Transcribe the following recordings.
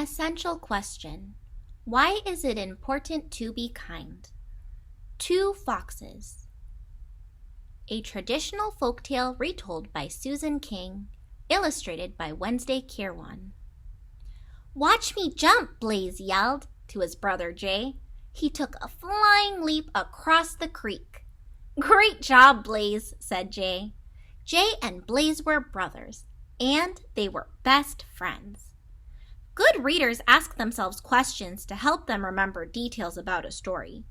Essential question. Why is it important to be kind? Two Foxes. A traditional folktale retold by Susan King, illustrated by Wednesday Kirwan. "Watch me jump," Blaze yelled to his brother Jay. He took a flying leap across the creek. "Great job, Blaze," said Jay. Jay and Blaze were brothers, and they were best friends. Good readers ask themselves questions to help them remember details about a story.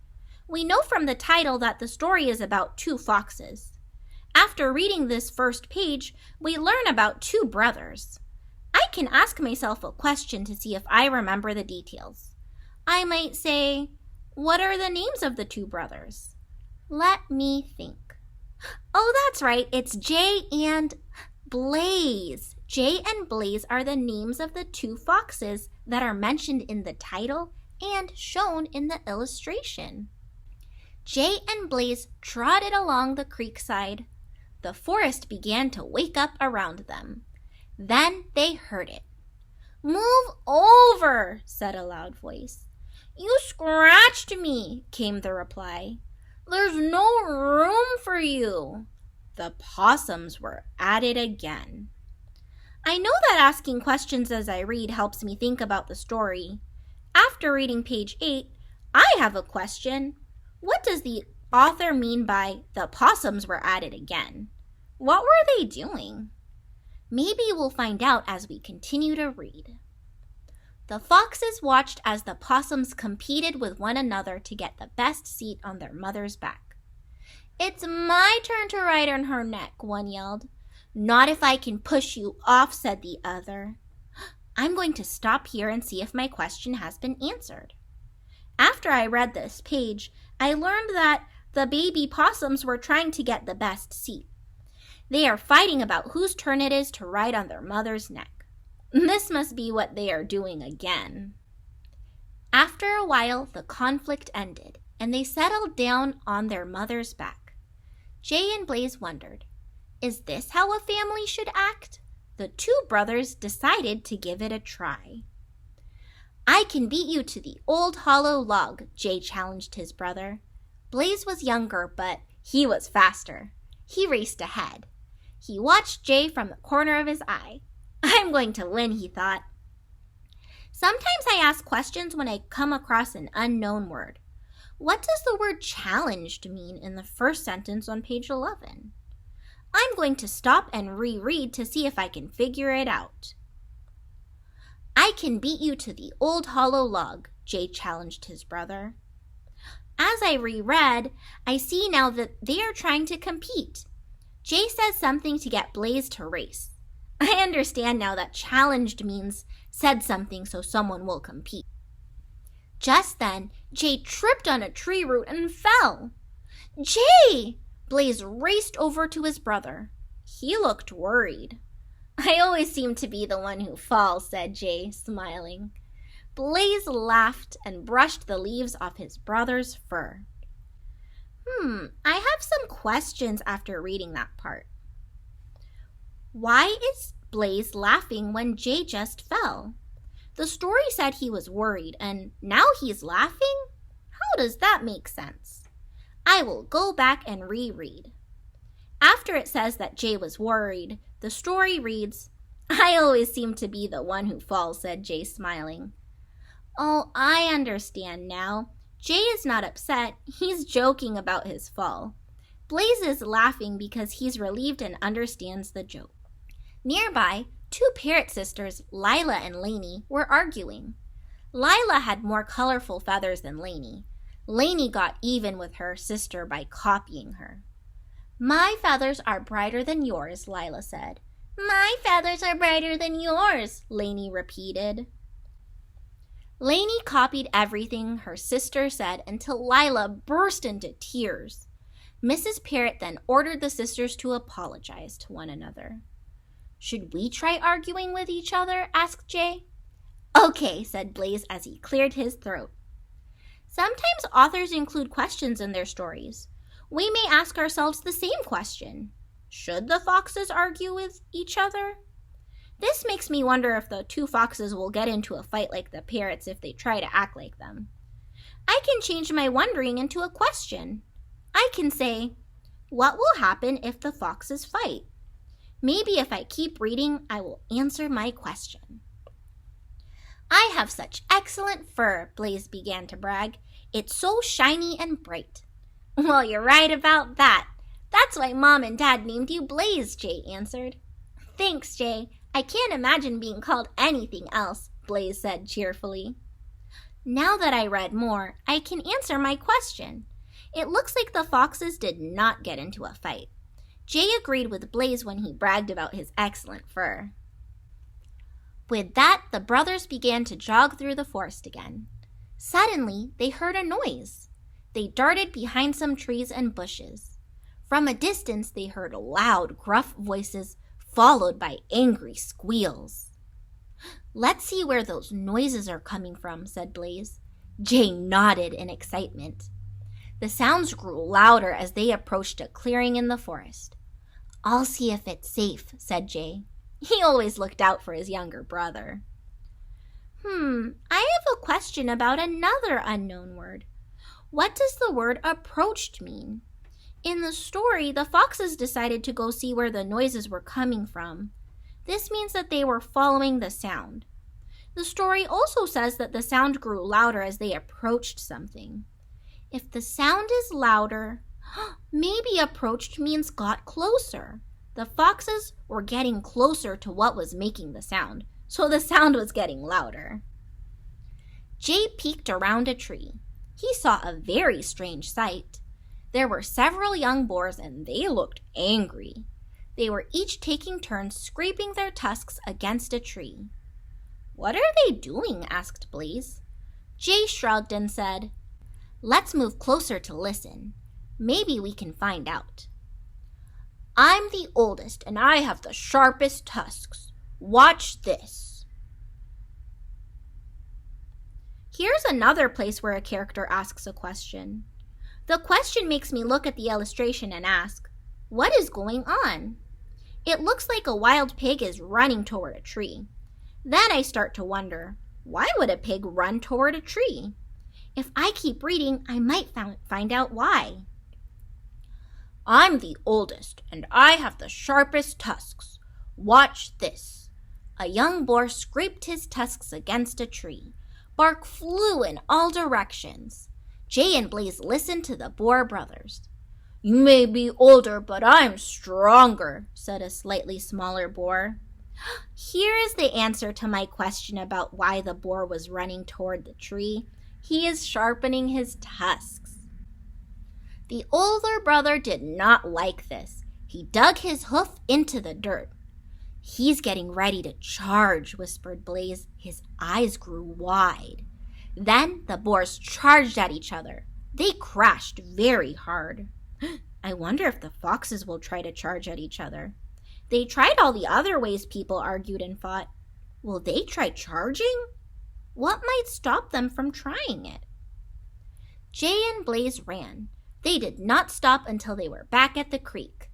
We know from the title that the story is about two foxes. After reading this first page, we learn about two brothers. I can ask myself a question to see if I remember the details. I might say, what are the names of the two brothers? Let me think. Oh, that's right, it's Jay and Blaze. Jay and Blaze are the names of the two foxes that are mentioned in the title and shown in the illustration. Jay and Blaze trotted along the creekside. The forest began to wake up around them. Then they heard it. "Move over," said a loud voice. "You scratched me," came the reply. "There's no room for you." The possums were at it again. I know that asking questions as I read helps me think about the story. After reading page 8, I have a question. What does the author mean by "the possums were at it again"? What were they doing? Maybe we'll find out as we continue to read. The foxes watched as the possums competed with one another to get the best seat on their mother's back. "It's my turn to ride on her neck," one yelled. "Not if I can push you off," said the other. I'm going to stop here and see if my question has been answered. After I read this page, I learned that the baby possums were trying to get the best seat. They are fighting about whose turn it is to ride on their mother's neck. This must be what they are doing again. After a while, the conflict ended, and they settled down on their mother's back. Jay and Blaze wondered, is this how a family should act? The two brothers decided to give it a try. "I can beat you to the old hollow log," Jay challenged his brother. Blaze was younger, but he was faster. He raced ahead. He watched Jay from the corner of his eye. "I'm going to win," he thought. Sometimes I ask questions when I come across an unknown word. What does the word challenged mean in the first sentence on page 11? I'm going to stop and reread to see if I can figure it out. "I can beat you to the old hollow log," Jay challenged his brother. As I reread, I see now that they are trying to compete. Jay says something to get Blaze to race. I understand now that challenged means said something so someone will compete. Just then, Jay tripped on a tree root and fell. "Jay!" Blaze raced over to his brother. He looked worried. "I always seem to be the one who falls," said Jay, smiling. Blaze laughed and brushed the leaves off his brother's fur. I have some questions after reading that part. Why is Blaze laughing when Jay just fell? The story said he was worried, and now he's laughing? How does that make sense? I will go back and reread. After it says that Jay was worried, the story reads, "I always seem to be the one who falls," said Jay, smiling. Oh, I understand now. Jay is not upset. He's joking about his fall. Blaze is laughing because he's relieved and understands the joke. Nearby, two parrot sisters, Lila and Lainey, were arguing. Lila had more colorful feathers than Lainey. Lainey got even with her sister by copying her. "My feathers are brighter than yours," Lila said. "My feathers are brighter than yours," Lainey repeated. Lainey copied everything her sister said until Lila burst into tears. Mrs. Parrot then ordered the sisters to apologize to one another. "Should we try arguing with each other?" asked Jay. "Okay," said Blaze as he cleared his throat. Sometimes authors include questions in their stories. We may ask ourselves the same question. Should the foxes argue with each other? This makes me wonder if the two foxes will get into a fight like the parrots if they try to act like them. I can change my wondering into a question. I can say, what will happen if the foxes fight? Maybe if I keep reading, I will answer my question. I have such excellent fur, Blaze began to brag. It's so shiny and bright. Well, you're right about that. That's why Mom and Dad named you Blaze, Jay answered. Thanks, Jay. I can't imagine being called anything else, Blaze said cheerfully. Now that I read more, I can answer my question. It looks like the foxes did not get into a fight. Jay agreed with Blaze when he bragged about his excellent fur. With that, the brothers began to jog through the forest again. Suddenly, they heard a noise. They darted behind some trees and bushes. From a distance, they heard loud, gruff voices followed by angry squeals. Let's see where those noises are coming from, said Blaze. Jay nodded in excitement. The sounds grew louder as they approached a clearing in the forest. I'll see if it's safe, said Jay. He always looked out for his younger brother. I have a question about another unknown word. What does the word approached mean? In the story, the foxes decided to go see where the noises were coming from. This means that they were following the sound. The story also says that the sound grew louder as they approached something. If the sound is louder, maybe approached means got closer. The foxes were getting closer to what was making the sound, so the sound was getting louder. Jay peeked around a tree. He saw a very strange sight. There were several young boars and they looked angry. They were each taking turns scraping their tusks against a tree. What are they doing? Asked Blaze. Jay shrugged and said, Let's move closer to listen. Maybe we can find out. I'm the oldest and I have the sharpest tusks. Watch this. Here's another place where a character asks a question. The question makes me look at the illustration and ask, what is going on? It looks like a wild pig is running toward a tree. Then I start to wonder, why would a pig run toward a tree? If I keep reading, I might find out why. I'm the oldest, and I have the sharpest tusks. Watch this. A young boar scraped his tusks against a tree. Bark flew in all directions. Jay and Blaze listened to the boar brothers. You may be older, but I'm stronger, said a slightly smaller boar. Here is the answer to my question about why the boar was running toward the tree. He is sharpening his tusks. The older brother did not like this. He dug his hoof into the dirt. He's getting ready to charge, whispered Blaze. His eyes grew wide. Then the boars charged at each other. They crashed very hard. I wonder if the foxes will try to charge at each other. They tried all the other ways people argued and fought. Will they try charging? What might stop them from trying it? Jay and Blaze ran. They did not stop until they were back at the creek.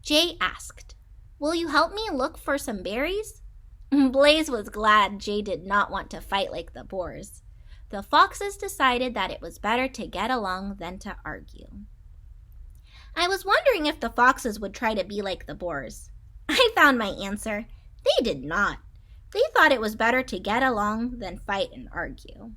Jay asked, Will you help me look for some berries? Blaze was glad Jay did not want to fight like the boars. The foxes decided that it was better to get along than to argue. I was wondering if the foxes would try to be like the boars. I found my answer. They did not. They thought it was better to get along than fight and argue.